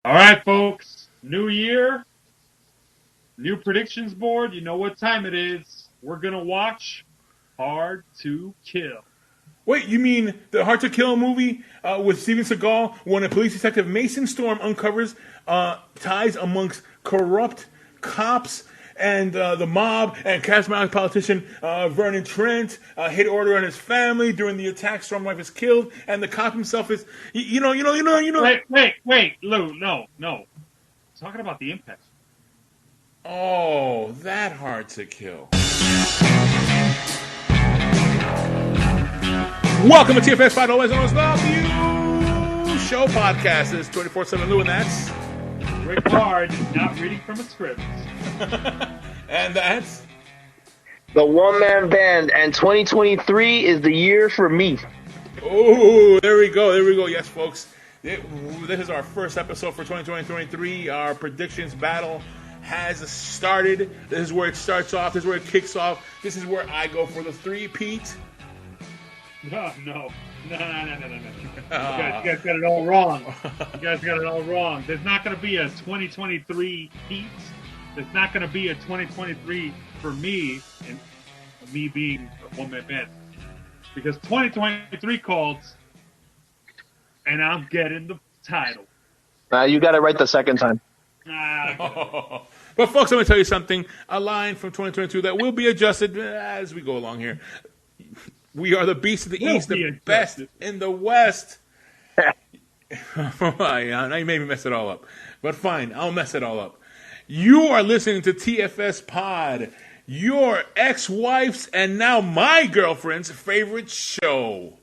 All right, folks. New year, new predictions board. You know what time it is. We're going to watch Hard to Kill. Wait, you mean the Hard to Kill movie with Steven Seagal when a police detective Mason Storm uncovers ties amongst corrupt cops and the mob and charismatic politician Vernon Trent, hit order on his family during the attack. Storm wife is killed, and the cop himself is, Wait, Lou, no. Talking about the impact. Oh, that Hard to Kill. Welcome to TFS 5 Always on the View Show Podcast. This is 24/7 Lou, and that's Rick Hard, not reading from a script. and that's the one-man band, and 2023 is the year for me. oh, there we go. Yes, folks, this is our first episode for 2023. Our predictions battle has started. This is where it starts off. This is where it kicks off. This is where I go for the three-peat. No. You guys got it all wrong. There's not going to be a 2023 Heat. There's not going to be a 2023 for me, and me being a one-man band. Because 2023 called, and I'm getting the title. You got it right the second time. But folks, I'm going to tell you something. A line from 2022 that will be adjusted as we go along here. We are the beast of the East, the best in the West. Now you made me mess it all up. But fine, I'll mess it all up. You are listening to TFS Pod, your ex-wife's and now my girlfriend's favorite show.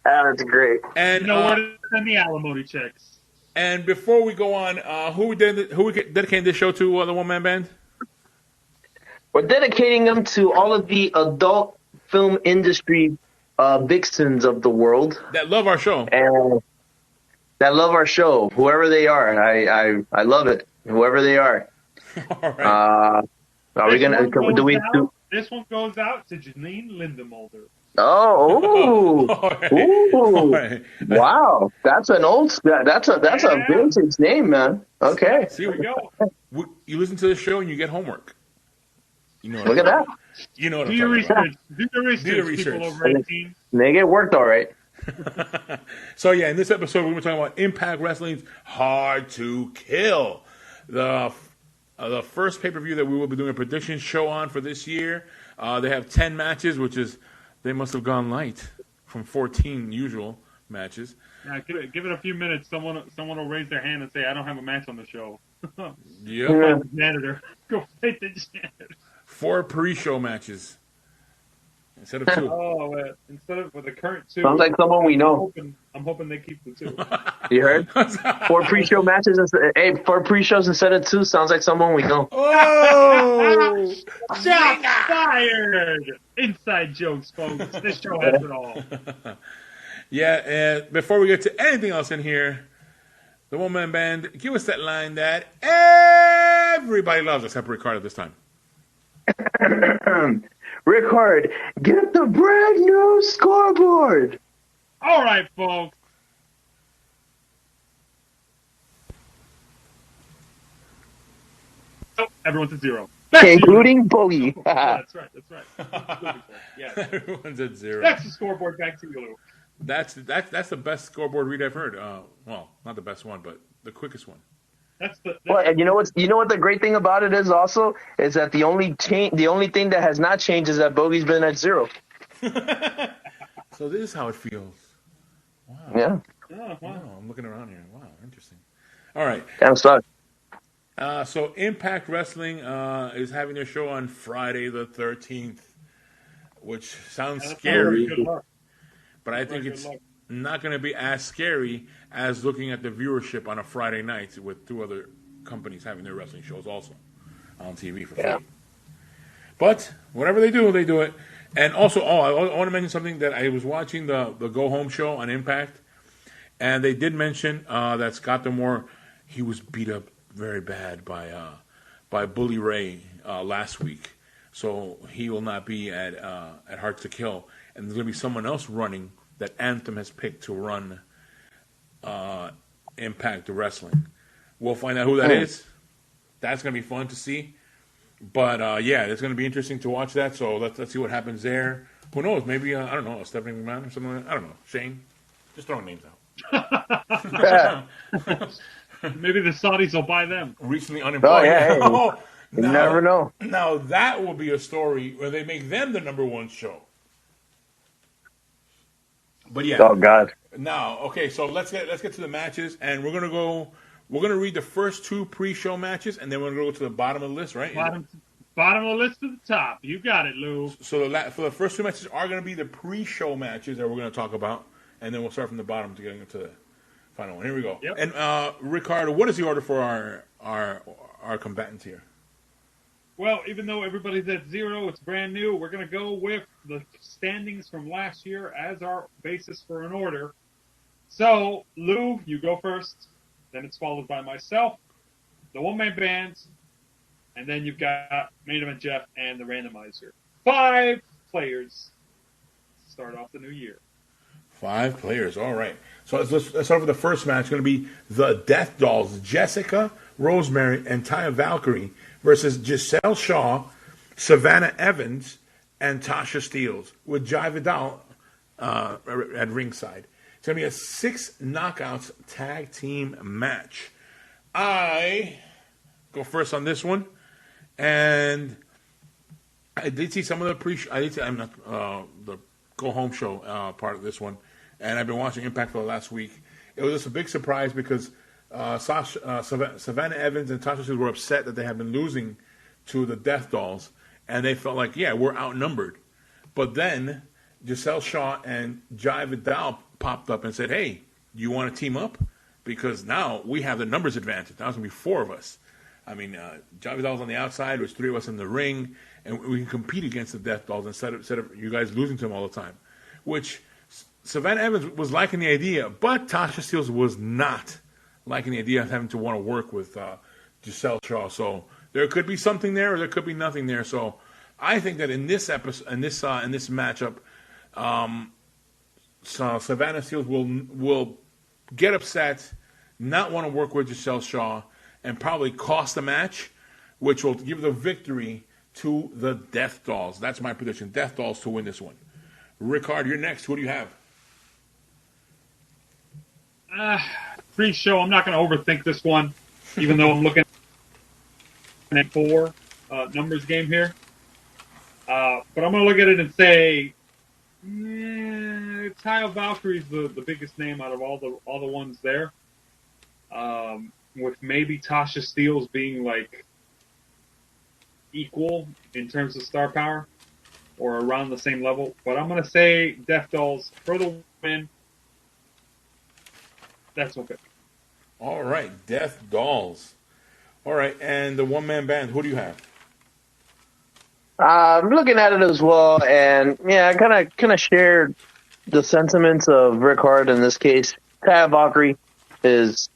That's great. And you know what? Send the alimony checks. And before we go on, who we dedicating this show to, the one-man band? We're dedicating them to all of the adult film industry vixens of the world That love our show. and that love our show, whoever they are. I love it, whoever they are. All right. Are we gonna do we do? This one goes out to Janine Lindemulder. Oh, Right. ooh, Right. wow! That's a vintage name, man. Okay, See, we go. You listen to the show and you get homework. You know. look at that. You know what Do I'm your talking about. research. Do your research, people over 18. They get worked all right. So yeah, in this episode we're going to be talking about Impact Wrestling's Hard to Kill, the first pay-per-view that we will be doing a prediction show on for this year. They have 10 matches, which is they must have gone light from 14 usual matches. Yeah, give it a few minutes. Someone will raise their hand and say, "I don't have a match on the show." Yep. Yeah. Janitor, go fight the janitor. 4 pre-show matches instead of 2. Oh, instead of with the current 2. Sounds like someone we know. I'm hoping they keep the 2. You heard? 4 pre-show matches. 4 pre-shows instead of 2 sounds like someone we know. Oh! Shots fired! Inside jokes, folks. This show has it all. Yeah, and before we get to anything else in here, the one-man band, give us that line that everybody loves, except Rick Hard at this time. Rick Hard, get the brand new scoreboard. All right, folks. Oh, everyone's at 0. Including Boogie. That's right. Yeah. Everyone's at 0. That's the scoreboard. Back to you, Lou. That's the best scoreboard read I've heard. Well, not the best one, but the quickest one. Well, and you know what the great thing about it is also is that the only thing that has not changed is that Bogey's been at 0. So this is how it feels. Wow. Yeah, Oh, wow. I'm looking around here. Wow, interesting. All right. damn suck. So Impact Wrestling is having their show on Friday the 13th, which sounds scary, Good luck. but I think Good it's luck. not going to be as scary as looking at the viewership on a Friday night with 2 other companies having their wrestling shows also on TV for free. Yeah. But whatever they do it. And also, I want to mention something that I was watching the Go Home show on Impact, and they did mention that Scott D'Amore, he was beat up very bad by Bully Ray last week, so he will not be at Hard to Kill, and there's going to be someone else running that Anthem has picked to run Impact Wrestling. We'll find out who that is. That's going to be fun to see. But, yeah, it's going to be interesting to watch that. So let's see what happens there. Who knows? Maybe, I don't know, Stephanie McMahon or something like that. I don't know. Shane? Just throwing names out. Maybe the Saudis will buy them. Recently unemployed. Oh, yeah. Now, You never know. Now, that will be a story where they make them the number one show. But, yeah. Oh, God. Now, okay, so let's get to the matches, and we're gonna read the first two pre-show matches, and then we're gonna go to the bottom of the list, right? Bottom of the list to the top. You got it, Lou. So for the first two matches are gonna be the pre-show matches that we're gonna talk about, and then we'll start from the bottom to get into the final one. Here we go. Yep. And Ricardo, what is the order for our combatants here? Well, even though everybody's at 0, it's brand new. We're going to go with the standings from last year as our basis for an order. So, Lou, you go first. Then it's followed by myself, the one-man band, and then you've got Main Event Jeff and the randomizer. 5 players to start off the new year. 5 players. All right. So let's start with the first match. It's going to be the Death Dolls, Jessica, Rosemary, and Taya Valkyrie versus Giselle Shaw, Savannah Evans, and Tasha Steelz with Jai Vidal at ringside. It's going to be a 6 knockouts tag team match. I go first on this one, and I did see some of the go home show part of this one, and I've been watching Impact for the last week. It was just a big surprise because Savannah Evans and Tasha Steelz were upset that they had been losing to the Death Dolls, and they felt like, yeah, we're outnumbered. But then Giselle Shaw and Jai Vidal popped up and said, hey, do you want to team up? Because now we have the numbers advantage. Now it's going to be 4 of us. I mean, Jai Vidal's on the outside, there's 3 of us in the ring, and we can compete against the Death Dolls instead of you guys losing to them all the time. Which Savannah Evans was liking the idea, but Tasha Steelz was not liking the idea of having to want to work with Giselle Shaw. So there could be something there, or there could be nothing there. So I think that in this episode, in this matchup, so Savannah Steelz will get upset, not want to work with Giselle Shaw, and probably cost the match, which will give the victory to the Death Dolls. That's my prediction. Death Dolls to win this one. Rickard, you're next. What do you have? Pre-show, I'm not going to overthink this one, even though I'm looking at 4 numbers game here. But I'm going to look at it and say, Taya Valkyrie's the biggest name out of all the ones there. With maybe Tasha Steelz being like equal in terms of star power or around the same level. But I'm going to say Death Dolls for the win. That's okay. All right, Death Dolls. All right, and the one-man band, who do you have? I'm looking at it as well, and yeah, I kind of shared the sentiments of Rick Hard in this case. Taya Valkyrie is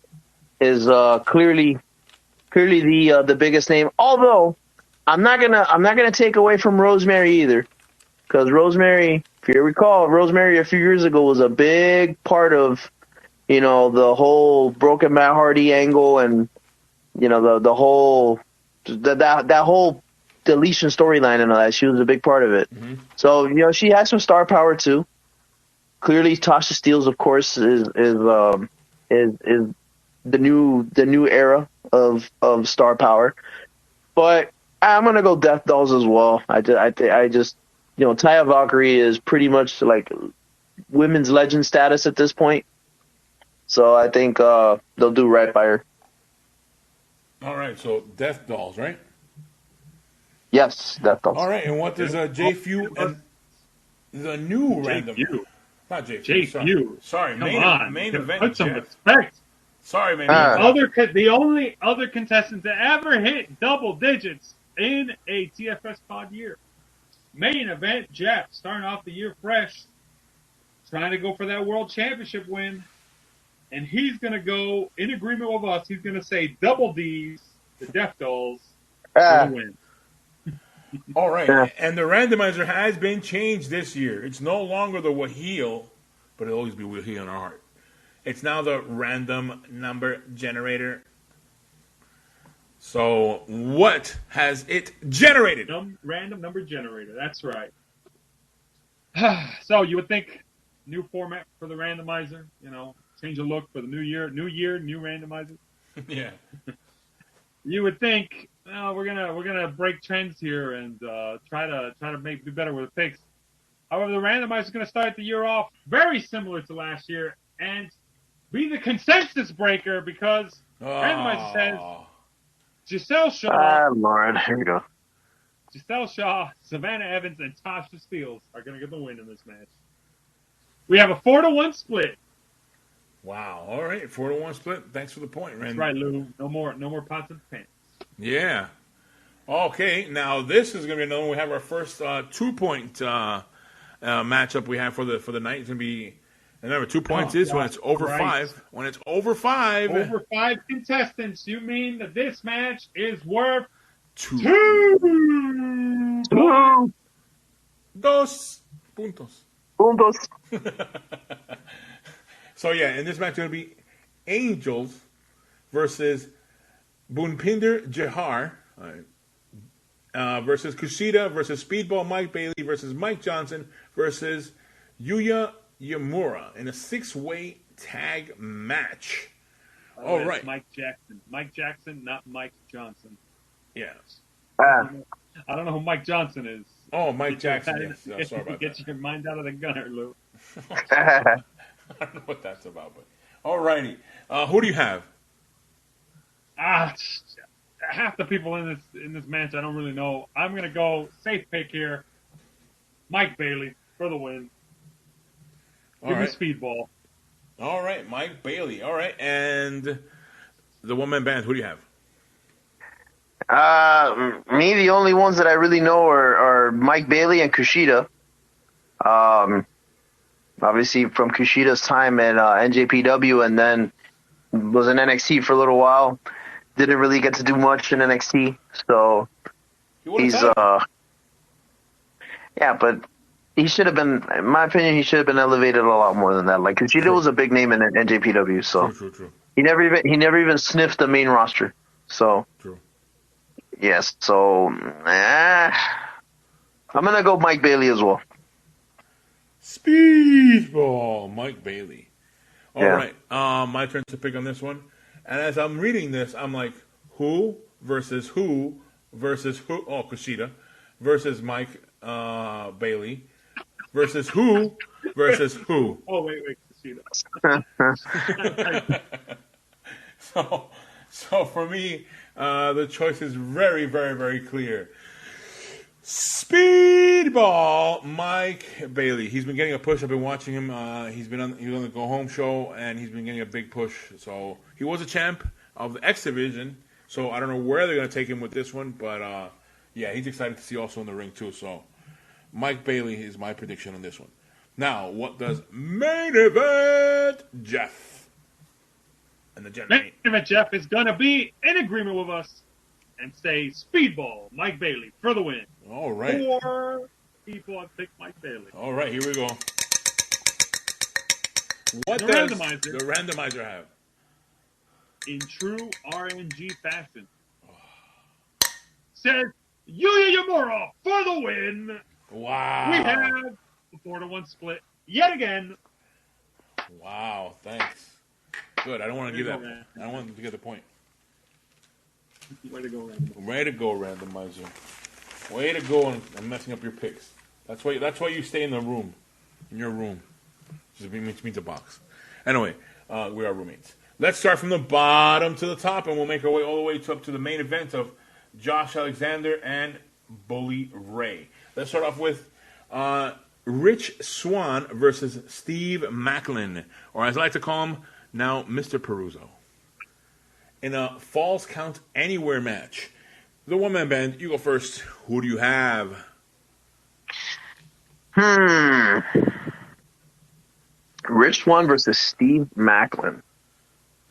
clearly the biggest name. Although I'm not gonna take away from Rosemary either, because Rosemary, if you recall, Rosemary a few years ago was a big part of, you know, the whole Broken Matt Hardy angle, and you know the whole that whole deletion storyline and all that. She was a big part of it. Mm-hmm. So, you know, she has some star power too. Clearly, Tasha Steelz, of course, is the new era of star power. But I'm gonna go Death Dolls as well. I just you know, Taya Valkyrie is pretty much like women's legend status at this point. So I think they'll do right by her. All right, so Death Dolls, right? Yes, Death Dolls. All right, and what does Jay Few and the new random? Not Jay Few. Sorry, main event. Put some respect. Sorry, man. The only other contestant to ever hit double digits in a TFS pod year. Main event, Jeff, starting off the year fresh, trying to go for that world championship win. And he's going to go, in agreement with us, he's going to say double D's, the Death Dolls, for the win. All right. And the randomizer has been changed this year. It's no longer the Waheel but it'll always be Will He in our heart. It's now the random number generator. So, what has it generated? Random number generator. That's right. So, you would think new format for the randomizer. Change of look for the new year. New year, new randomizer. Yeah. You would think, we're gonna break trends here and try to be better with the picks. However, the randomizer is gonna start the year off very similar to last year and be the consensus breaker because randomizer says Giselle Shaw. Ah, Lord, here we go. Giselle Shaw, Savannah Evans, and Tasha Steeles are gonna get the win in this match. We have a 4-1 split. Wow. All right. 4-1 split. Thanks for the point, Randy. That's right, Lou. No more pots and pans. Yeah. Okay. Now this is going to be another one. We have our first 2-point matchup we have for the night. It's going to be, remember, 2 points is when it's over 5. When it's over 5. Over 5 contestants. You mean that this match is worth 2. 2 puntos. Puntos. So, yeah, in this match, it's going to be Angels versus Bunpinder Jahar versus Kushida versus Speedball Mike Bailey versus Mike Johnson versus Yuya Yamura in a 6-way tag match. All right. Mike Jackson. Mike Jackson, not Mike Johnson. Yes. I don't know who Mike Johnson is. Oh, Mike Jackson, yes. Oh, sorry about Get that. your mind out of the gunner, Lou. I don't know what that's about, but all righty. Who do you have? Half the people in this match I don't really know. I'm gonna go safe pick here. Mike Bailey for the win. Give me Speedball. All right, Mike Bailey. All right, and the one-man band. Who do you have? Me, the only ones that I really know are Mike Bailey and Kushida. Obviously from Kushida's time at NJPW, and then was in NXT for a little while. Didn't really get to do much in NXT, so he's but he should have been, in my opinion, he should have been elevated a lot more than that. Like Kushida was a big name in NJPW, so True. he never even sniffed the main roster. So True. Yes, so I'm gonna go Mike Bailey as well. Speedball, Mike Bailey. All Yeah. right, my turn to pick on this one. And as I'm reading this, I'm like, who versus who versus who? Oh, Kushida versus Mike Bailey versus who versus who? Oh, wait, Kushida. So for me, the choice is very, very, very clear. Speedball Mike Bailey. He's been getting a push. I've been watching him. He was on the Go Home show, and he's been getting a big push. So he was a champ of the X Division. So I don't know where they're going to take him with this one, but yeah, he's excited to see also in the ring too. So Mike Bailey is my prediction on this one. Now, what does main event Jeff and the Main event Jeff is gonna be in agreement with us and say Speedball Mike Bailey for the win. All right. 4 people have picked Mike Bailey. All right, here we go. What The does randomizer. the randomizer have? In true RNG fashion, says Yuya Yamura for the win. Wow. We have a 4-1 split yet again. Wow, thanks. Good. I don't want to give that. man. I don't want to get the point. Way to go, Randomizer. Way to go, randomizer. Way to go on messing up your picks. That's why you stay in the room, in your room. Just means a box. Anyway, we are roommates. Let's start from the bottom to the top, and we'll make our way all the way up to the main event of Josh Alexander and Bully Ray. Let's start off with Rich Swann versus Steve Macklin, or as I like to call him now, Mr. Peruso. In a Falls Count Anywhere match. The one-man band, you go first. Who do you have? Rich Swann versus Steve Macklin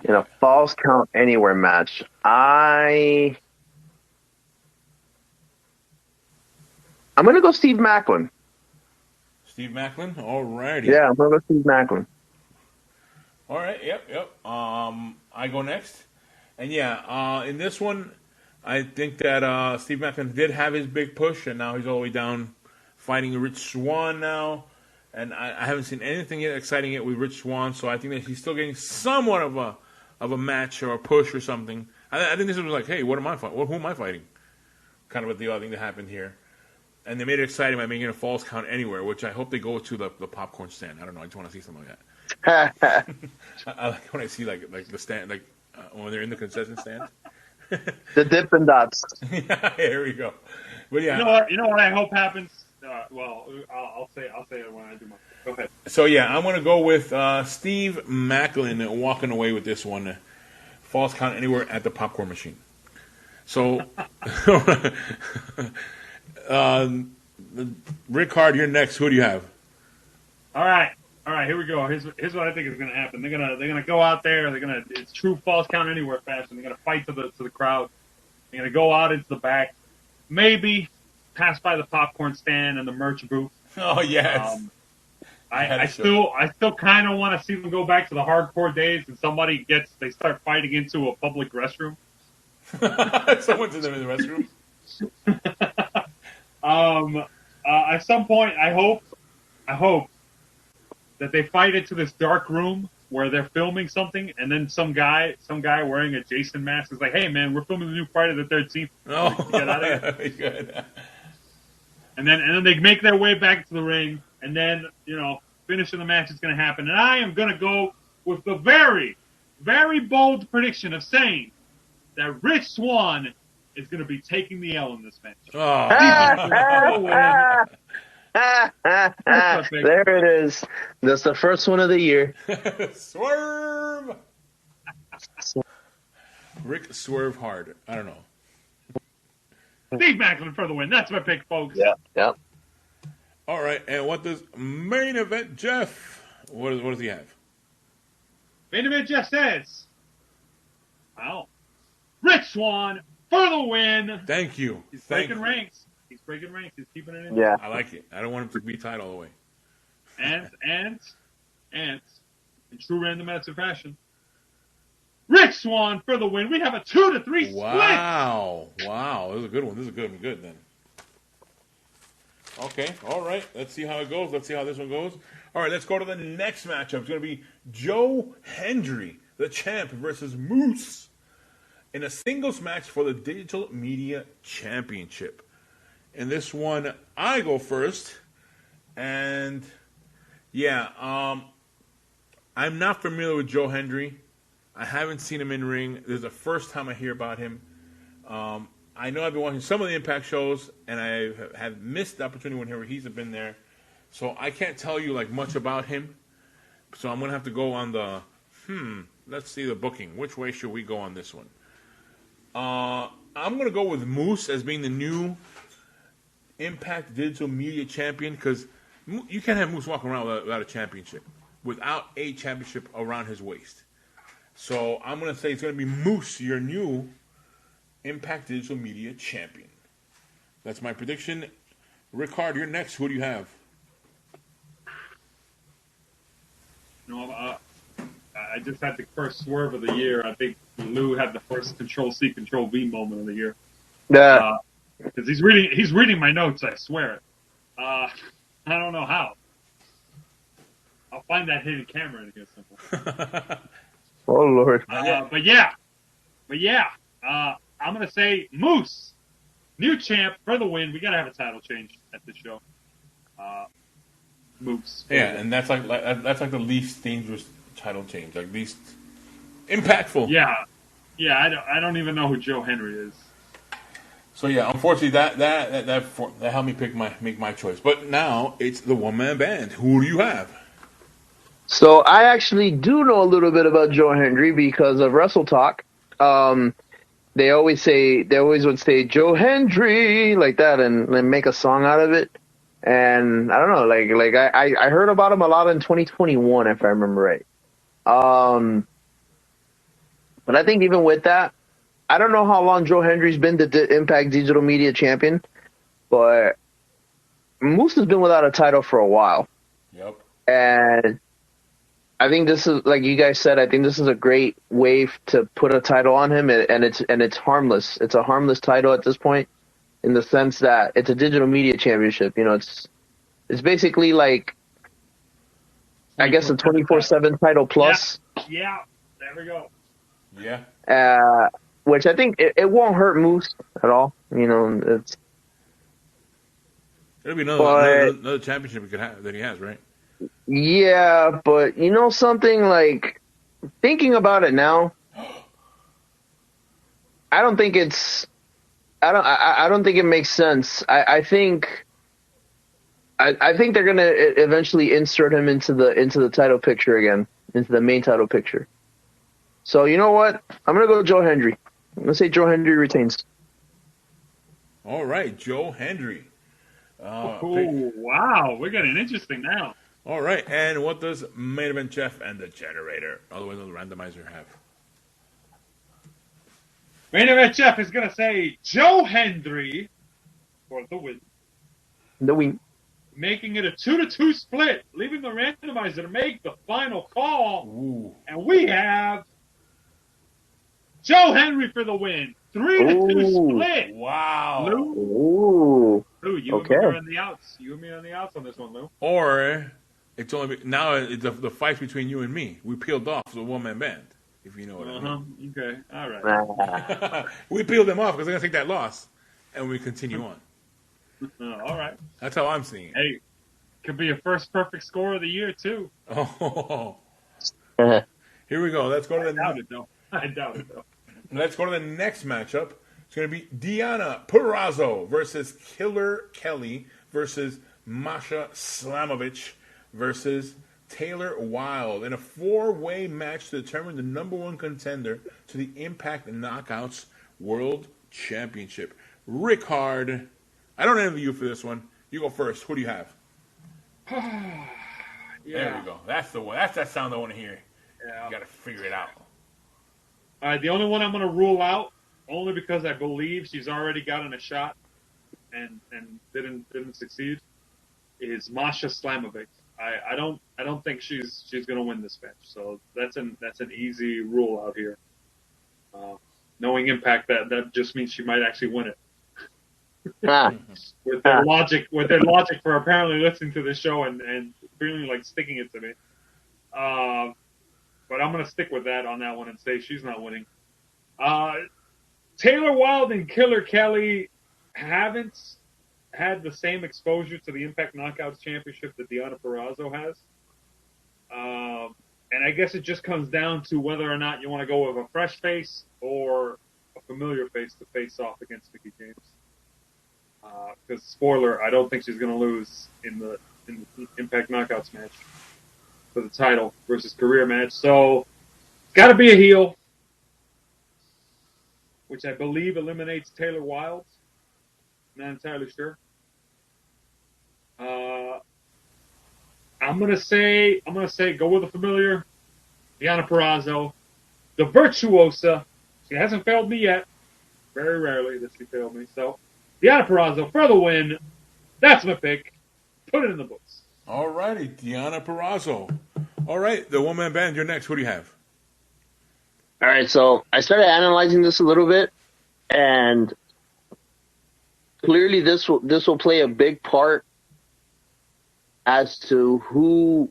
in a Falls Count Anywhere match. I'm gonna go Steve Macklin. Steve Macklin. All righty. Yeah, I'm going to go Steve Macklin. All right. Yep. I go next. And yeah, in this one, I think that Steve Macklin did have his big push, and now he's all the way down fighting Rich Swann now. And I haven't seen anything yet exciting yet with Rich Swann, so I think that he's still getting somewhat of a match or a push or something. I think this was like, hey, what am I fighting? Who am I fighting? Kind of the other thing that happened here. And they made it exciting by making a falls count anywhere, which I hope they go to the popcorn stand. I don't know. I just want to see something like that. I like when I see like the stand, when they're in the concession stand. The Dippin' Dots. Yeah, here we go. But yeah, You know what I hope happens. I'll say it when I do my. Go ahead. So yeah, I'm gonna go with Steve Macklin walking away with this one. Falls count anywhere at the popcorn machine. So, Rick Hard, you're next. Who do you have? All right. Here we go. Here's what I think is going to happen. They're gonna go out there. It's true falls count anywhere fashion. They're gonna fight to the crowd. They're gonna go out into the back. Maybe pass by the popcorn stand and the merch booth. Oh yes. I still kind of want to see them go back to the hardcore days, and they start fighting into a public restroom. Someone's in the restroom. At some point, I hope that they fight into this dark room where they're filming something, and then some guy wearing a Jason mask is like, "Hey man, we're filming the new Friday the 13th. Oh, get out of here." Good. And then they make their way back to the ring, and then finishing the match is going to happen. And I am going to go with the very, very bold prediction of saying that Rich Swann is going to be taking the L in this match. Oh. There it is. That's the first one of the year. Swerve! Rick Swerve Hard. I don't know. Steve Macklin for the win. That's my pick, folks. Yeah. All right, and what does main event Jeff? What does he have? Main event Jeff says, "Wow, Rich Swann for the win." Thank you. He's breaking ranks. He's keeping it in. Yeah, I like it. I don't want him to be tied all the way. And in true Random Medicine fashion, Rich Swann for the win. We have a 2-3 split. Wow. This is a good one. This is good then. Okay, all right. Let's see how it goes. Let's see how this one goes. All right, let's go to the next matchup. It's going to be Joe Hendry, the champ, versus Moose in a singles match for the Digital Media Championship. In this one, I go first. And, yeah, I'm not familiar with Joe Hendry. I haven't seen him in ring. This is the first time I hear about him. I know I've been watching some of the Impact shows, and I have missed the opportunity whenever he's been there. So I can't tell you much about him. So I'm going to have to go on the, let's see the booking. Which way should we go on this one? I'm going to go with Moose as being the new Impact Digital Media Champion, because you can't have Moose walking around without a championship, without a championship around his waist. So I'm going to say it's going to be Moose, your new Impact Digital Media Champion. That's my prediction. Rickard, you're next. Who do you have? I just had the first swerve of the year. I think Lou had the first Control-C, Control-V moment of the year. Yeah. Because he's reading my notes, I swear. I don't know how. I'll find that hidden camera in here somewhere. Oh, Lord. But yeah. I'm going to say Moose, new champ for the win. We got to have a title change at this show. Moose. Yeah, and that's like the least dangerous title change, like least impactful. Yeah. I don't even know who Joe Hendry is. So yeah, unfortunately, that helped me make my choice. But now it's the one man band. Who do you have? So I actually do know a little bit about Joe Hendry because of Wrestle Talk. They always would say Joe Hendry like that and make a song out of it. And I don't know, I heard about him a lot in 2021 if I remember right. But I think even with that, I don't know how long Joe Hendry's been the Impact Digital Media Champion, but Moose has been without a title for a while. Yep. And I think this is, like you guys said, I think this is a great way to put a title on him, and it's harmless. It's a harmless title at this point, in the sense that it's a digital media championship. You know, it's basically like, I guess, a 24/7 title plus. Yeah, there we go. Yeah. Which I think it won't hurt Moose at all. You know, It'll be another championship that he has, right? Yeah, but you know something, like, thinking about it now, I don't think it makes sense. I think they're gonna eventually insert him into the title picture again, into the main title picture. So you know what? I'm gonna go Joe Hendry. I'm gonna say Joe Hendry retains. All right, Joe Hendry. Wow, we're getting interesting now. All right, and what does Main Event Jeff and the Generator, otherwise the randomizer, have? Main Event Jeff is going to say Joe Hendry for the win. The win. Making it a 2-2 split, leaving the randomizer to make the final call. Ooh. And we have Joe Hendry for the win. 3-2 split. Wow. Ooh. Lou, you and me are on the outs. You and me on the outs on this one, Lou. Or it's only now the fight's between you and me. We peeled off the one-man band, if you know what I mean. Okay, all right. We peeled them off because they're gonna take that loss, and we continue on. All right. That's how I'm seeing it. Hey, could be a first perfect score of the year too. Oh. Here we go. Let's go to I doubt it though. Let's go to the next matchup. It's going to be Deonna Purrazzo versus Killer Kelly versus Masha Slamovich versus Taylor Wilde in a 4-way match to determine the number 1 contender to the Impact Knockouts World Championship. Rick Hard, I don't envy you for this one. You go first. Who do you have? Yeah. There we go. That's the one. That's that sound I want to hear. Yeah. You got to figure it out. All right, the only one I'm going to rule out, only because I believe she's already gotten a shot and didn't succeed, is Masha Slamovich. I don't think she's going to win this match. So that's an easy rule out here. Knowing Impact, that just means she might actually win it. With their logic for apparently listening to the show and feeling like sticking it to me. But I'm going to stick with that on that one and say she's not winning. Taylor Wilde and Killer Kelly haven't had the same exposure to the Impact Knockouts Championship that Deonna Purrazzo has. And I guess it just comes down to whether or not you want to go with a fresh face or a familiar face to face off against Mickie James. Because, spoiler, I don't think she's going to lose in the Impact Knockouts match for the title versus career match. So, got to be a heel, which I believe eliminates Taylor Wilde. Not entirely sure. I'm gonna say go with a familiar, Deonna Purrazzo, the virtuosa. She hasn't failed me yet. Very rarely does she fail me. So, Deonna Purrazzo for the win. That's my pick. Put it in the books. All righty, Deonna Purrazzo. All right, the one-man band, you're next. Who do you have? All right, so I started analyzing this a little bit, and clearly this will play a big part as to who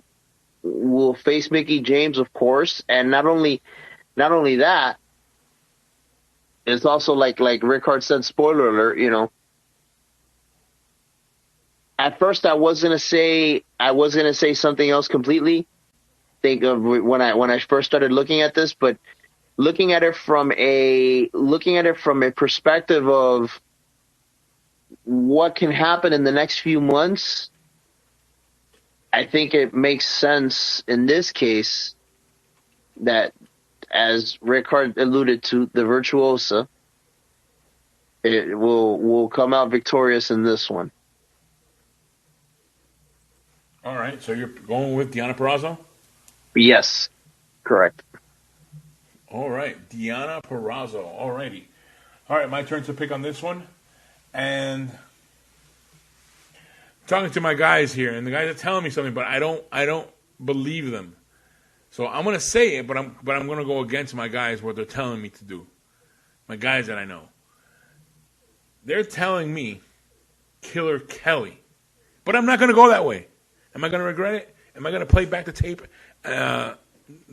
will face Mickie James, of course, and not only that, it's also like Rick Hart said, spoiler alert, you know. At first, I was gonna say something else completely. Think of when I first started looking at this, but looking at it from a perspective of what can happen in the next few months, I think it makes sense in this case that, as Rick Hart alluded to, the virtuosa it will come out victorious in this one. All right, so you're going with Deonna Purrazzo? Yes, correct. All right, Deonna Purrazzo. All righty. All right, my turn to pick on this one. And talking to my guys here, and the guys are telling me something, but I don't believe them. So I'm gonna say it, but I'm gonna go against my guys what they're telling me to do. My guys that I know, they're telling me Killer Kelly, but I'm not gonna go that way. Am I gonna regret it? Am I gonna play back the tape, the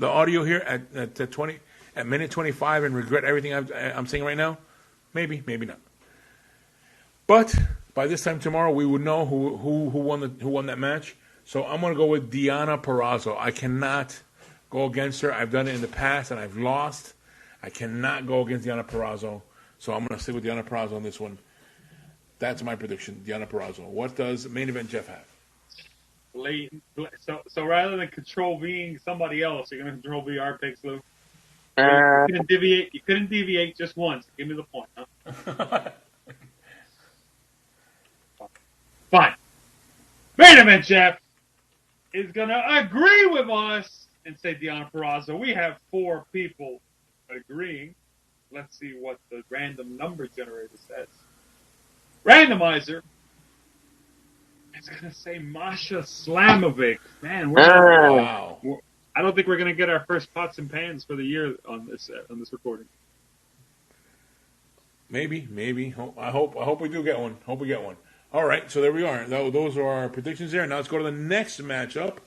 audio here at minute 25 and regret everything I'm saying right now? Maybe, maybe not. But by this time tomorrow, we would know who won that match. So I'm gonna go with Deonna Purrazzo. I cannot go against her. I've done it in the past and I've lost. I cannot go against Deonna Purrazzo. So I'm gonna stick with Deonna Purrazzo on this one. That's my prediction, Deonna Purrazzo. What does main event Jeff have? So rather than control Ving somebody else, you're gonna control V our picks, Lou. Uh, You couldn't deviate just once. Give me the point, huh? Fine. Main event Jeff is gonna agree with us and say Deonna Purrazzo. We have 4 people agreeing. Let's see what the random number generator says. Randomizer is gonna say Masha Slamovic. Man, Wow. I don't think we're gonna get our first pots and pans for the year on this recording. Maybe. I hope we do get one. Hope we get one. All right, so there we are. Those are our predictions there. Now let's go to the next matchup,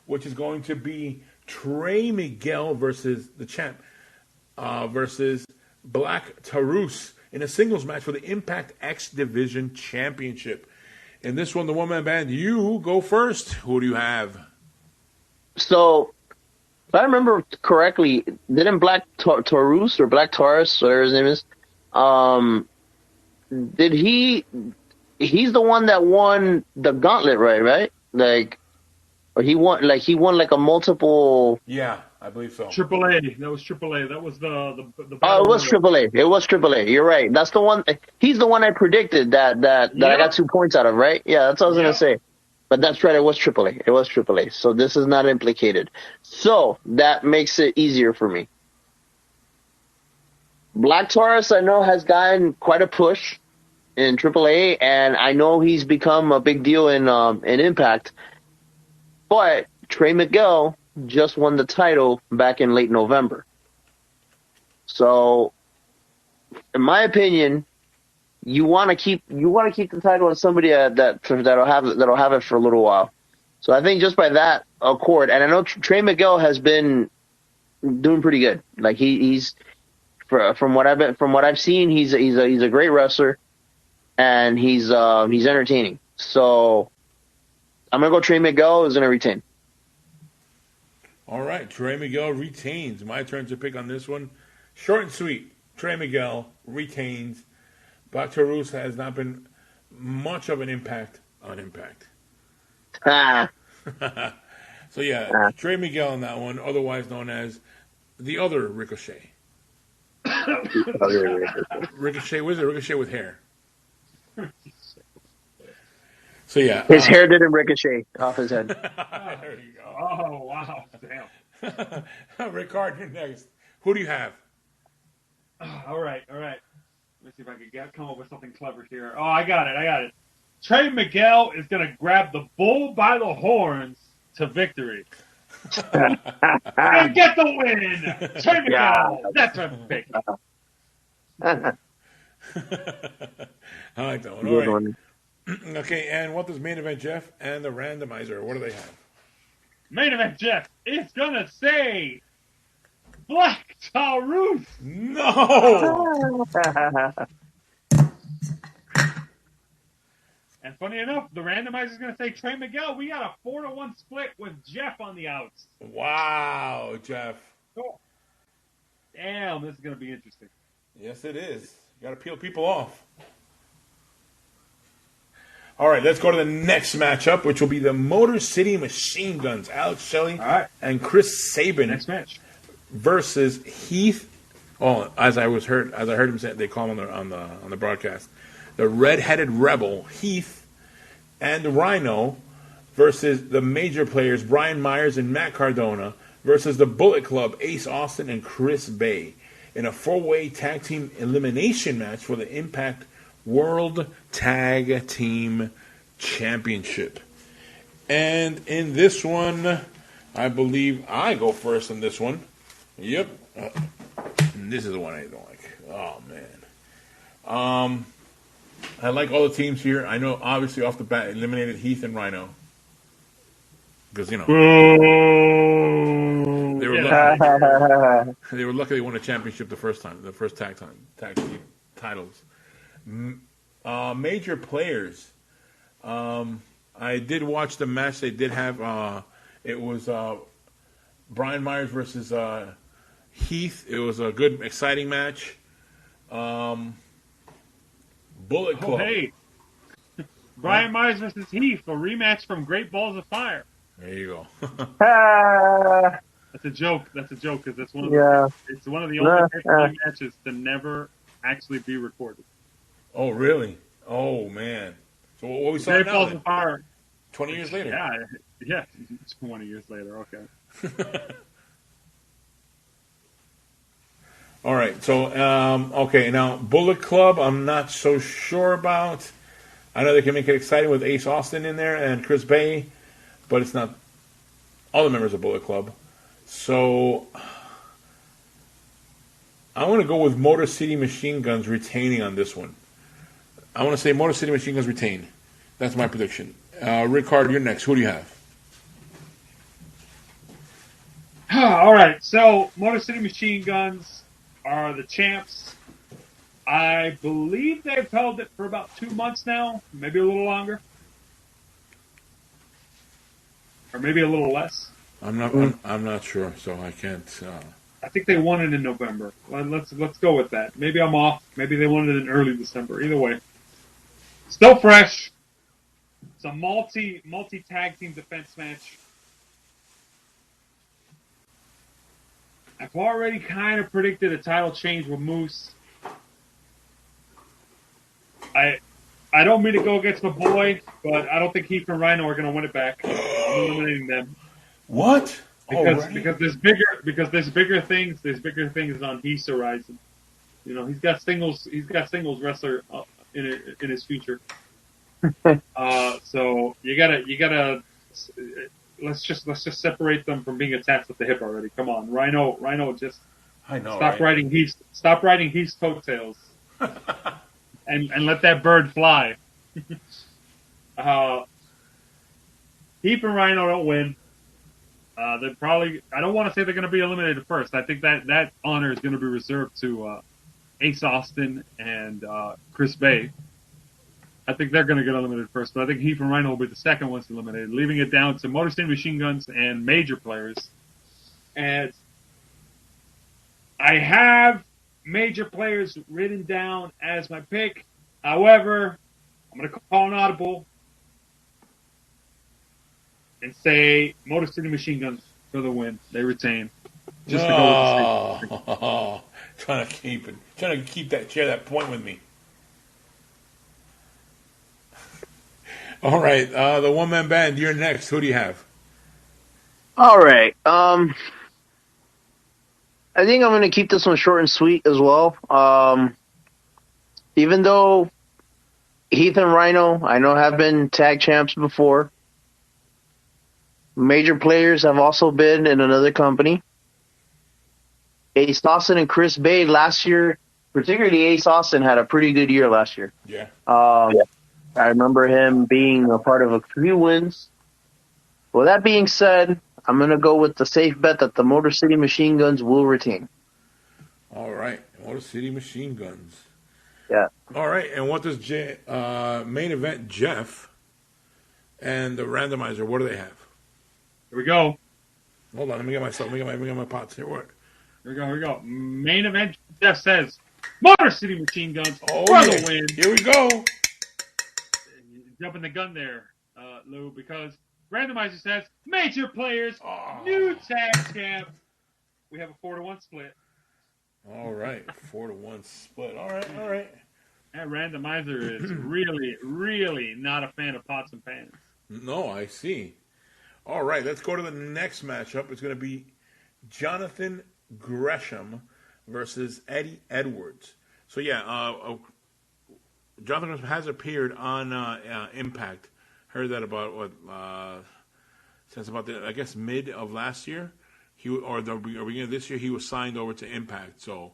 which is going to be Trey Miguel versus the champ versus Black Taurus in a singles match for the Impact X Division Championship. In this one, the one-man band, you go first. Who do you have? so, if I remember correctly, didn't Black Taurus or Black Taurus, whatever his name is, did he's the one that won the gauntlet, right? Or he won a multiple. Yeah, I believe so. AAA. That was AAA. That was the Oh, it was AAA. It was AAA. You're right. That's the one. He's the one I predicted that I got 2 points out of, right? Yeah, that's what I was gonna say. But that's right. It was AAA. It was AAA. So this is not implicated. So that makes it easier for me. Black Taurus, I know, has gotten quite a push in AAA, and I know he's become a big deal in Impact. But Trey Miguel just won the title back in late November. So, in my opinion, you want to keep the title on somebody that'll have it for a little while. So I think just by that accord, and I know Trey Miguel has been doing pretty good. Like he's from what I've seen, he's a great wrestler. And he's entertaining. So I'm gonna go Trey Miguel is gonna retain. All right, Trey Miguel retains. My turn to pick on this one. Short and sweet. Trey Miguel retains. Black Taurus has not been much of an impact on Impact. So yeah, Trey Miguel on that one, otherwise known as the other Ricochet. Ricochet, what is it? Ricochet with hair. So yeah, his hair didn't ricochet off his head. There you go. Oh wow! Damn. Ricard, you're next. Who do you have? All right. Let me see if I can come up with something clever here. Oh, I got it. Trey Miguel is gonna grab the bull by the horns to victory. And get the win. Trey Miguel. That's a pick. I like that one. All right. Okay, and what does main event Jeff and the randomizer? What do they have? Main event Jeff is gonna say Black Taurus. No. And funny enough, the randomizer is gonna say Trey Miguel. We got a 4-1 split with Jeff on the outs. Wow, Jeff. Cool. Damn, this is gonna be interesting. Yes, it is. You got to peel people off. All right, let's go to the next matchup, which will be the Motor City Machine Guns, Alex Shelley and Chris Sabin. Next match versus Heath. Oh, as I heard him say, they call him on the broadcast, the Red-Headed Rebel Heath and Rhino versus the major players Brian Myers and Matt Cardona versus the Bullet Club Ace Austin and Chris Bay in a 4-way tag team elimination match for the Impact World Tag Team Championship. And in this one, I believe I go first in this one. Yep. And this is the one I don't like. Oh, man. I like all the teams here. I know, obviously, off the bat, eliminated Heath and Rhino. Because, you know, they were lucky. They were lucky they won a championship the first time, the first tag team titles. Major players. I did watch the match. They did have. It was Brian Myers versus Heath. It was a good, exciting match. Bullet Club. Oh, hey. Brian Myers versus Heath, a rematch from Great Balls of Fire. There you go. That's a joke. That's a joke because it's one of the it's one of the only matches to never actually be recorded. Oh, really? Oh, man. So what we saw Great now? Balls of Fire. 20 years later. Yeah. 20 years later. Okay. All right. So, okay. Now, Bullet Club, I'm not so sure about. I know they can make it exciting with Ace Austin in there and Chris Bay, but it's not all the members of Bullet Club. So, I want to go with Motor City Machine Guns retaining on this one. I want to say Motor City Machine Guns retain. That's my prediction. Rickard, you're next. Who do you have? All right. So, Motor City Machine Guns are the champs. I believe they've held it for about 2 months now, maybe a little longer, or maybe a little less. I'm not sure, so I can't. I think they won it in November. Let's go with that. Maybe I'm off. Maybe they won it in early December. Either way, still fresh. It's a multi tag team defense match. I've already kind of predicted a title change with Moose. I don't mean to go against my boy, but I don't think Heath and Rhino are going to win it back. I'm eliminating them. What? Because there's bigger things on Heath's horizon. You know, he's got singles wrestler in his future. So you gotta let's just separate them from being attached at the hip already. Come on, Rhino, just stop riding Heath's coattails. And let that bird fly. Heath and Rhino don't win. They're probably. I don't want to say they're going to be eliminated first. I think that honor is going to be reserved to Ace Austin and Chris Bay. I think they're going to get eliminated first, but I think Heath and Rhino will be the second ones eliminated, leaving it down to Motor City Machine Guns and major players. And I have major players written down as my pick. However, I'm going to call an audible and say Motor City Machine Guns for the win. They retain. Just to go with the trying to keep that point with me. All right, the one-man band, you're next. Who do you have? All right. I think I'm going to keep this one short and sweet as well. Even though Heath and Rhino, I know, have been tag champs before, major players have also been in another company. Ace Austin and Chris Bay last year, particularly Ace Austin, had a pretty good year last year. Yeah. I remember him being a part of a few wins. Well, that being said, I'm going to go with the safe bet that the Motor City Machine Guns will retain. All right. Motor City Machine Guns. Yeah. All right. And what does main event Jeff and the randomizer, what do they have? Here we go. Hold on. Let me get my pots here. What? Here we go. Main event Jeff says Motor City Machine Guns for the win. Here we go. Jumping the gun there, Lou, because randomizer says major players, new tag champ. We have a 4-1 split. All right, 4-1 split. All right. That randomizer is really, really not a fan of pots and pans. No, I see. All right, let's go to the next matchup. It's going to be Jonathan Gresham versus Eddie Edwards. So yeah, Jonathan has appeared on Impact heard that about since about I guess mid of last year, or the beginning of this year, he was signed over to Impact. So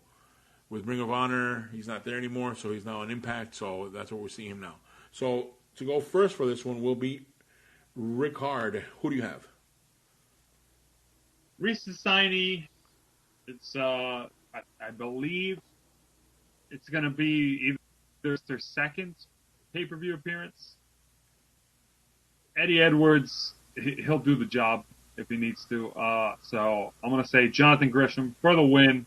with Ring of Honor, he's not there anymore, so he's now on Impact. So that's where we're seeing him now. So to go first for this one will be Rickard. Who do you have? Recent signee. It's I believe it's going to be either their second pay-per-view appearance. Eddie Edwards, he'll do the job if he needs to. So I'm going to say Jonathan Gresham for the win.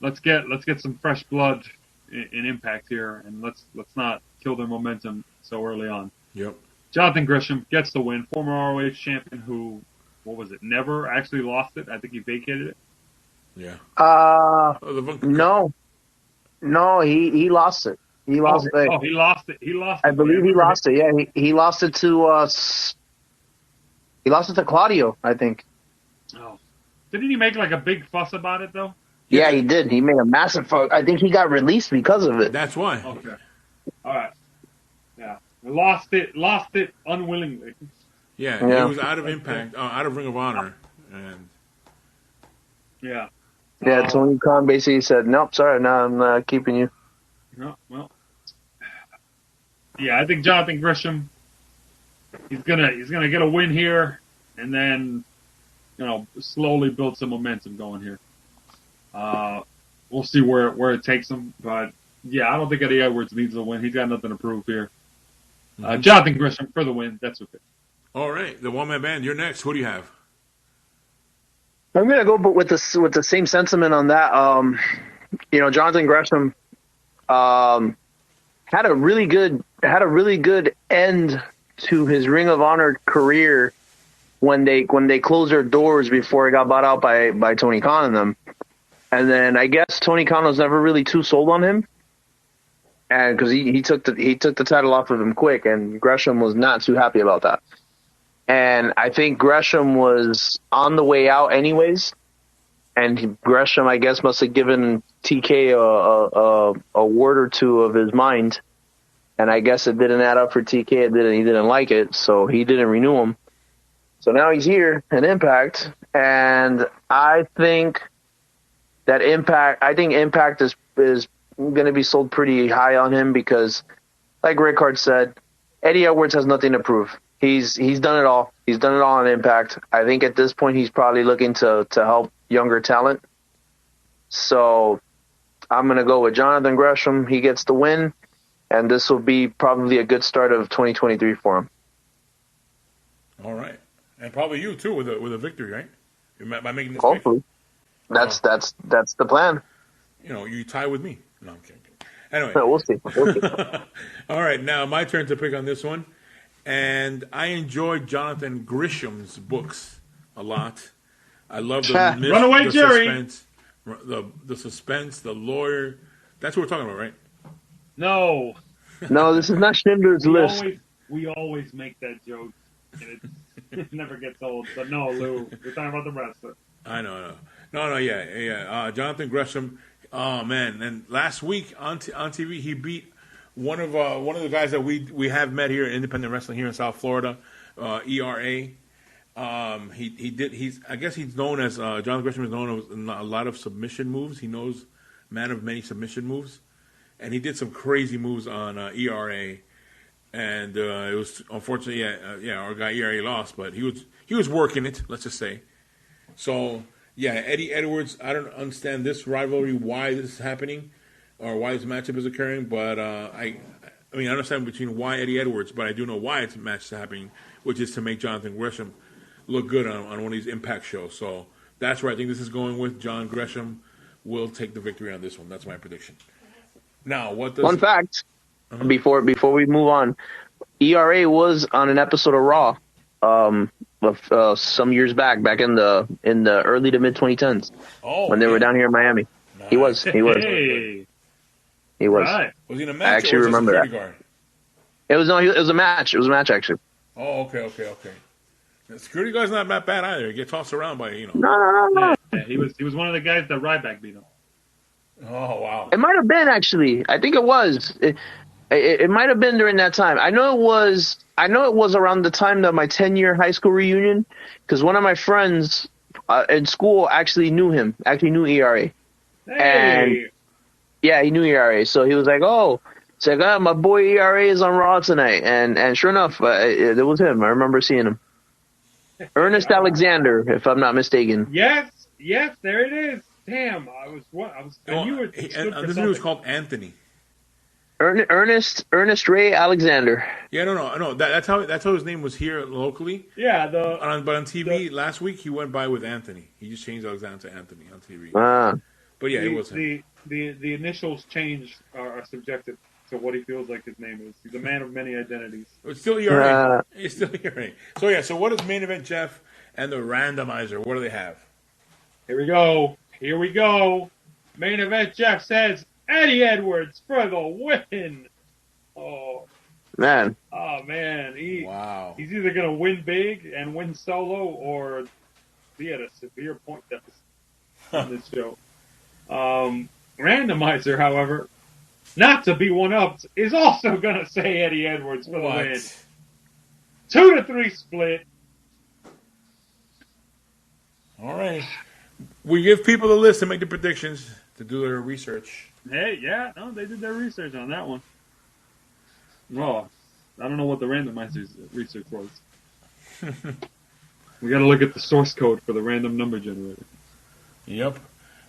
Let's get some fresh blood in Impact here, and let's not kill their momentum so early on. Yep. Jonathan Gresham gets the win. Former ROH champion who, what was it, never actually lost it. I think he vacated it. Yeah. No, he lost it. He lost it. Oh, he lost it. He lost it. I believe he lost it. Yeah, he lost it to he lost it to Claudio, I think. Oh. Didn't he make like a big fuss about it though? Yeah, he did. He made a massive fuss. I think he got released because of it. That's why. Okay. All right. Yeah. Lost it unwillingly. Yeah, he was out of Impact, out of Ring of Honor, and yeah. Tony Khan basically said, "Nope, sorry, no, I'm not keeping you." No, well, yeah, I think Jonathan Gresham, he's gonna get a win here, and then slowly build some momentum going here. We'll see where it takes him, but yeah, I don't think Eddie Edwards needs a win. He's got nothing to prove here. Jonathan Gresham for the win. That's okay. All right, the one-man band. You're next. Who do you have? I'm gonna go, but with the same sentiment on that. Jonathan Gresham had a really good end to his Ring of Honor career when they closed their doors before it got bought out by Tony Khan and them. And then I guess Tony Khan was never really too sold on him, and because he took the title off of him quick, and Gresham was not too happy about that. And I think Gresham was on the way out anyways, and Gresham, I guess, must have given TK a word or two of his mind, and I guess it didn't add up for TK. He didn't like it, so he didn't renew him. So now he's here in Impact, and I think Impact is going to be sold pretty high on him because, like Rickard said, Eddie Edwards has nothing to prove. He's done it all. He's done it all on Impact. I think at this point he's probably looking to help younger talent. So I'm going to go with Jonathan Gresham. He gets the win, and this will be probably a good start of 2023 for him. All right, and probably you too with a victory, right? By making this. Hopefully, that's the plan. You tie with me. No, I'm kidding. Anyway, we'll see. All right, now my turn to pick on this one. And I enjoyed Jonathan Gresham's books a lot. I love the Runaway Jerry. Suspense, the suspense, the lawyer. That's what we're talking about, right? No, this is not Schindler's List. We always make that joke, and it never gets old. But no, Lou, we're talking about the wrestler. I know. No, yeah. Jonathan Gresham. Oh man! And last week on TV, he beat one of the guys that we have met here in independent wrestling here in South Florida, ERA. I guess he's known as Jonathan Gresham is known as a lot of submission moves. He knows man of many submission moves, and he did some crazy moves on ERA. And it was unfortunately, our guy ERA lost, but he was working it. Let's just say. So yeah, Eddie Edwards. I don't understand this rivalry, why this is happening, or why this matchup is occurring. But I understand between why Eddie Edwards, but I do know why it's match is happening, which is to make Jonathan Gresham look good on one of these Impact shows. So that's where I think this is going with. John Gresham will take the victory on this one. That's my prediction. Now, one fact before we move on, ERA was on an episode of Raw some years back in the early to mid 2010s when they were down here in Miami. Nice. He was. Hey. He was. Right. Was he in a match? I actually remember that. Guard? It was a match. It was a match actually. Oh, okay. The security guard's not that bad either. He gets tossed around by No. Yeah, he was one of the guys that Ryback beat him. Oh wow. It might have been actually. I think it was. It might have been during that time. I know it was. I know it was around the time of my 10-year high school reunion, because one of my friends in school actually knew him. Actually knew ERA. And yeah, he knew ERA. So he was like, "Oh, it's like, my boy ERA is on Raw tonight." And sure enough, it was him. I remember seeing him. Ernest Alexander, if I'm not mistaken. Yes, there it is. Damn, I knew it. This dude was called Anthony. Ernest Ray Alexander. Yeah, no. That's how his name was here locally. Yeah, but on TV last week he went by with Anthony. He just changed Alexander to Anthony on TV. But yeah, it was him. The initials change are subjective to what he feels like his name is. He's a man of many identities. It's still ERA. It's still ERA. So yeah, so what is Main Event Jeff and the randomizer? What do they have? Here we go. Main Event Jeff says Eddie Edwards for the win. Oh man. He's either gonna win big and win solo or be at a severe point deficit on this show. Randomizer, however, not to be one-upped, is also going to say Eddie Edwards for the win. 2-3 split. All right. We give people the list to make the predictions, to do their research. Hey, yeah, no, they did their research on that one. Oh, I don't know what the randomizer's research was. We got to look at the source code for the random number generator. Yep.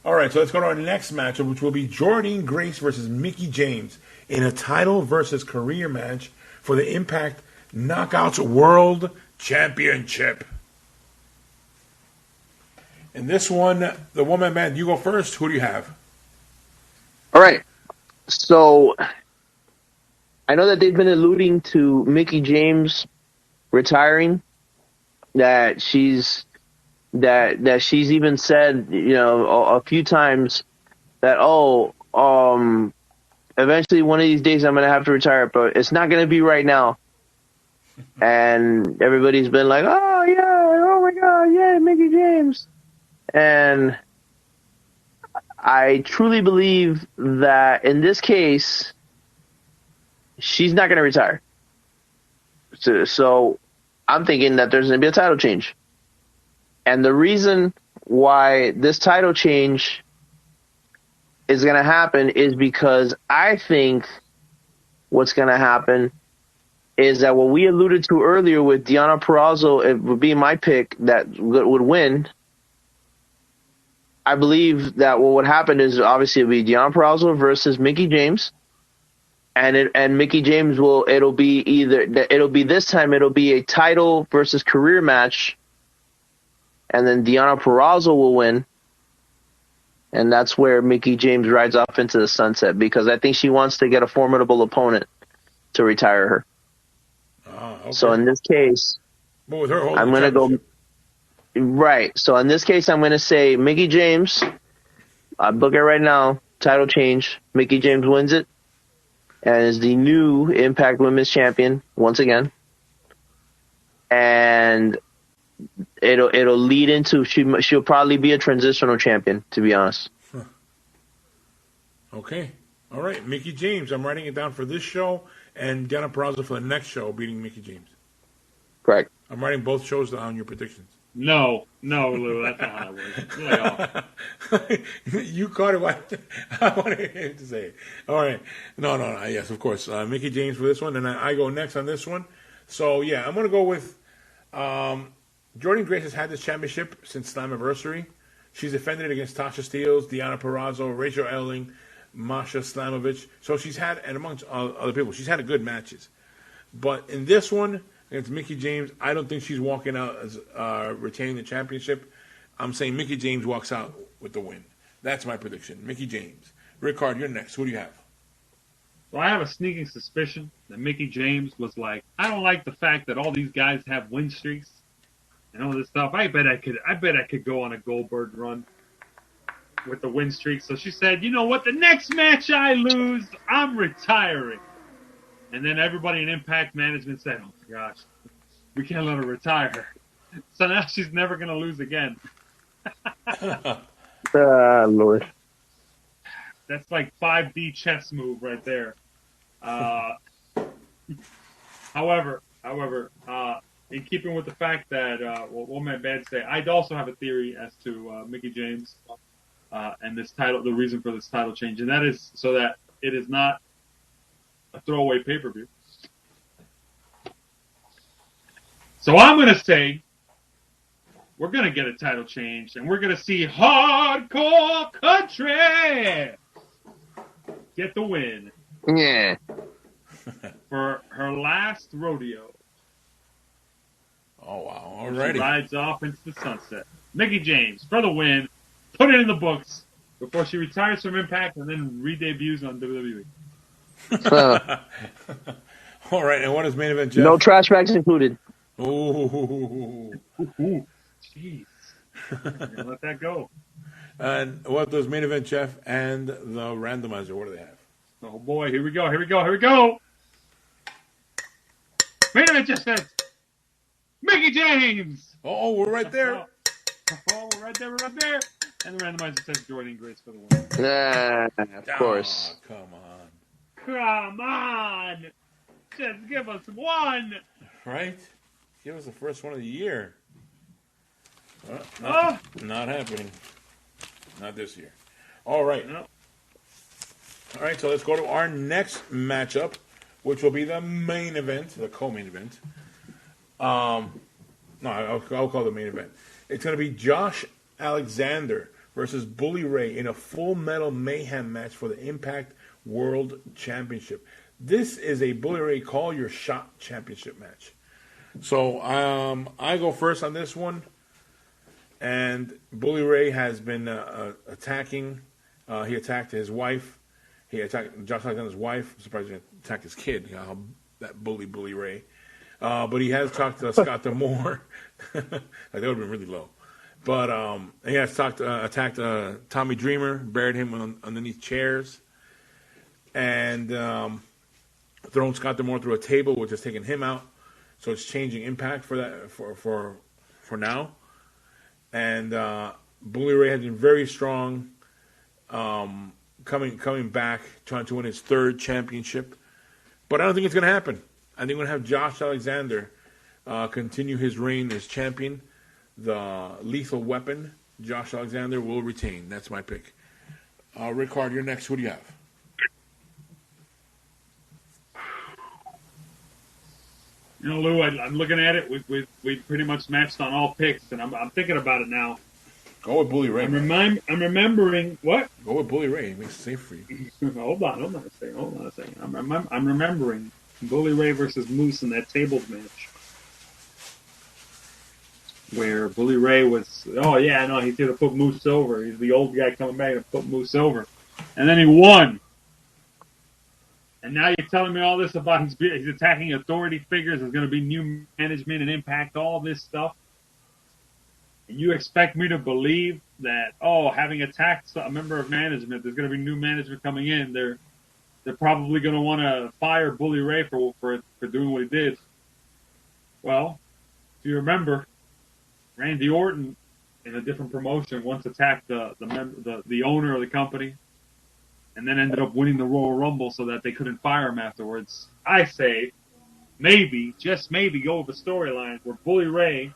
All right, so let's go to our next matchup, which will be Jordynne Grace versus Mickie James in a title versus career match for the Impact Knockouts World Championship. In this one, the woman man, you go first. Who do you have? All right. So I know that they've been alluding to Mickie James retiring, that she's even said, a few times that, eventually one of these days I'm going to have to retire, but it's not going to be right now. And everybody's been like, oh, yeah, oh my God, yeah, Mickie James. And I truly believe that in this case, she's not going to retire. So I'm thinking that there's going to be a title change. And the reason why this title change is going to happen is because I think what's going to happen is that what we alluded to earlier with Deonna Purrazzo, it would be my pick that would win. I believe that what would happen is obviously it would be Deonna Purrazzo versus Mickie James. And Mickie James it'll be a title versus career match. And then Deonna Purrazzo will win. And that's where Mickie James rides off into the sunset, because I think she wants to get a formidable opponent to retire her. Okay. So in this case, I'm going to go. Right. So in this case, I'm going to say Mickie James. I book it right now. Title change. Mickie James wins it and is the new Impact Women's Champion once again. And it'll lead into she'll probably be a transitional champion, to be honest. Huh. Okay. All right. Mickie James. I'm writing it down for this show, and Deonna Purrazzo for the next show, beating Mickie James. Correct. I'm writing both shows down your predictions. No, Lou, that's not how it works. You caught it. I wanted to say it. All right. No. Yes, of course. Mickie James for this one, and I go next on this one. So, yeah, I'm going to go with Jordynne Grace has had this championship since Slammiversary. She's defended it against Tasha Steelz, Deonna Purrazzo, Rachel Elling, Masha Slamovich. So she's had, and amongst other people, she's had good matches. But in this one, against Mickie James, I don't think she's walking out as retaining the championship. I'm saying Mickie James walks out with the win. That's my prediction. Mickie James. Rickard, you're next. Who do you have? Well, I have a sneaking suspicion that Mickie James was like, I don't like the fact that all these guys have win streaks and all this stuff. I bet I could go on a Goldberg run with the win streak. So she said, you know what? The next match I lose, I'm retiring. And then everybody in Impact Management said, oh my gosh, we can't let her retire. So now she's never going to lose again. Lord. That's like 5D chess move right there. However, in keeping with the fact that what my bad say, I'd also have a theory as to Mickey James and this title, the reason for this title change, and that is so that it is not a throwaway pay-per-view. So I'm going to say we're going to get a title change, and we're going to see Hardcore Country get the win. Yeah. For her last rodeo. Oh, wow. She Alrighty. rides off into the sunset. Mickey James for the win. Put it in the books before she retires from Impact and then re-debuts on WWE. All right, and what is main event, Jeff? No trash bags included. Ooh. Jeez. Let that go. And what does main event, Jeff, and the randomizer, what do they have? Oh, boy. Here we go. Main event just says Mickey James. Oh, we're right there. Oh, we're right there. And the randomizer says Jordynne Grace for the win. Of course. Oh, come on. Come on. Just give us one. Right? Give us the first one of the year. Oh. Not happening. Not this year. All right. No. All right, so let's go to our next matchup, which will be the main event, the co-main event. No, I'll call it the main event. It's going to be Josh Alexander versus Bully Ray in a Full Metal Mayhem match for the Impact World Championship. This is a Bully Ray Call Your Shot Championship match. So I go first on this one. And Bully Ray has been attacking. He attacked his wife. He attacked Josh Alexander's wife. I'm surprised he didn't attack his kid. That Bully Ray. But he has talked to Scott D'Amore. That would have been really low. But he has attacked Tommy Dreamer, buried him underneath chairs, and thrown Scott D'Amore through a table, which has taken him out. So it's changing Impact for that for now. And Bully Ray has been very strong, coming back, trying to win his third championship. But I don't think it's going to happen. I think we're going to have Josh Alexander continue his reign as champion. The Lethal Weapon, Josh Alexander, will retain. That's my pick. Rick Hard, you're next. Who do you have? You know, Lou, I'm looking at it. We pretty much matched on all picks, and I'm thinking about it now. Go with Bully Ray. I'm remembering what? Go with Bully Ray. It makes it safe for you. Hold on a second. I'm remembering Bully Ray versus Moose in that tables match, where Bully Ray was. Oh yeah, no, he's going to put Moose over. He's the old guy coming back and put Moose over, and then he won. And now you're telling me all this about he's attacking authority figures. There's going to be new management and Impact, all this stuff. And you expect me to believe that, having attacked a member of management, there's going to be new management coming in. They're probably going to want to fire Bully Ray for doing what he did. Well, if you remember, Randy Orton in a different promotion once attacked the owner of the company, and then ended up winning the Royal Rumble so that they couldn't fire him afterwards. I say, maybe, just maybe, go with a storyline where Bully Ray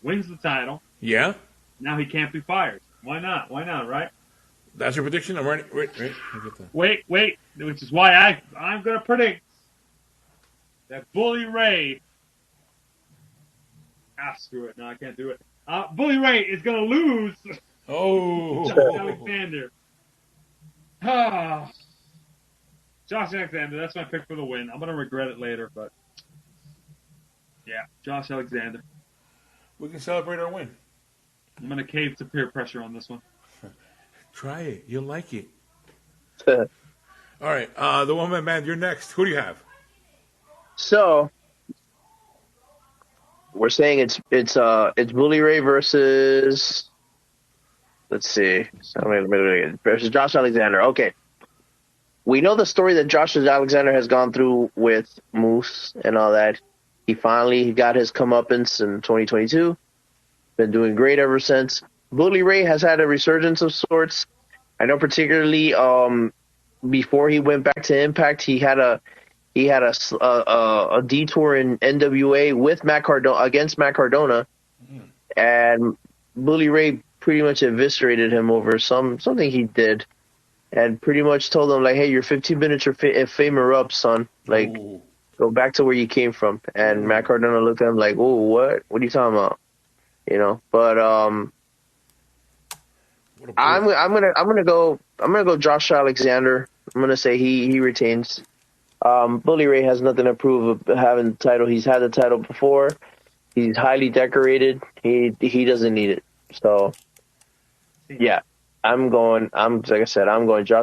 wins the title. Yeah? Now he can't be fired. Why not? Why not, right? That's your prediction? I'm ready. Wait. Which is why I'm going to predict that Bully Ray... screw it. No, I can't do it. Bully Ray is going to lose Josh Alexander. Josh Alexander, that's my pick for the win. I'm going to regret it later, but yeah, Josh Alexander. We can celebrate our win. I'm going to cave to peer pressure on this one. Try it. You'll like it. All right, the one-man band, you're next. Who do you have? So we're saying it's Bully Ray versus, let's see, versus Josh Alexander. Okay. We know the story that Josh Alexander has gone through with Moose and all that. He finally got his comeuppance in 2022. Been doing great ever since. Bully Ray has had a resurgence of sorts. I know particularly before he went back to Impact, he had a detour in NWA with Matt Cardona against Matt Cardona, and Bully Ray pretty much eviscerated him over something he did, and pretty much told him like, "Hey, your 15 minutes of fame are up, son. Like, Ooh. go back to where you came from." And Matt Cardona looked at him like, "Oh, what? What are you talking about?" You know. But I'm gonna go Josh Alexander. I'm gonna say he retains. Bully Ray has nothing to prove of having the title. He's had the title before. He's highly decorated. He doesn't need it. So yeah, I'm going Josh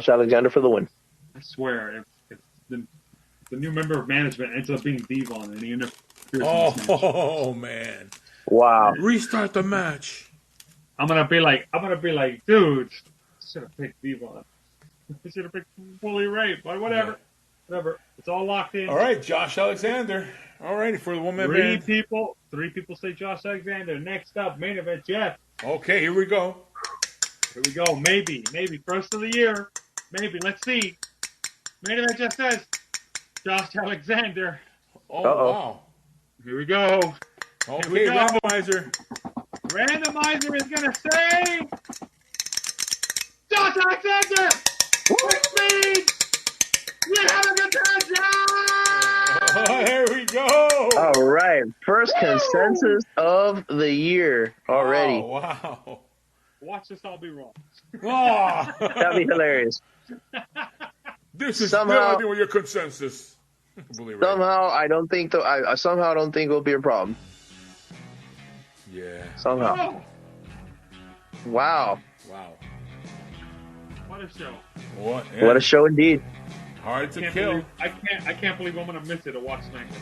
Alexander for the win. I swear, if the new member of management ends up being Devon and he interferes in this match, Oh man! Wow. Restart the match. I'm gonna be like, dude, should have picked Devon. Should have picked Bully Ray, but whatever. Whatever. It's all locked in. All right, Josh Alexander. All righty, for the one-man Three band. people say Josh Alexander. Next up, main event, Jeff. Okay, here we go. Here we go. Maybe. First of the year. Maybe. Let's see. Main event, Jeff says Josh Alexander. Oh, wow. Here we go. Okay, we go. randomizer. Randomizer is going to say Josh Alexander! Which means you have a good time, Josh! Oh, here we go. All right. First consensus of the year already. Oh, wow. Watch this all be wrong. Oh. That'd be hilarious. This is Somehow- nothing with your consensus. Bully Ray. Somehow, I don't think it'll be a problem. Yeah. Somehow. Oh, Wow. Wow. what a show. What? What a show indeed. Hard to kill. I can't believe I'm going to miss it to watch SmackDown.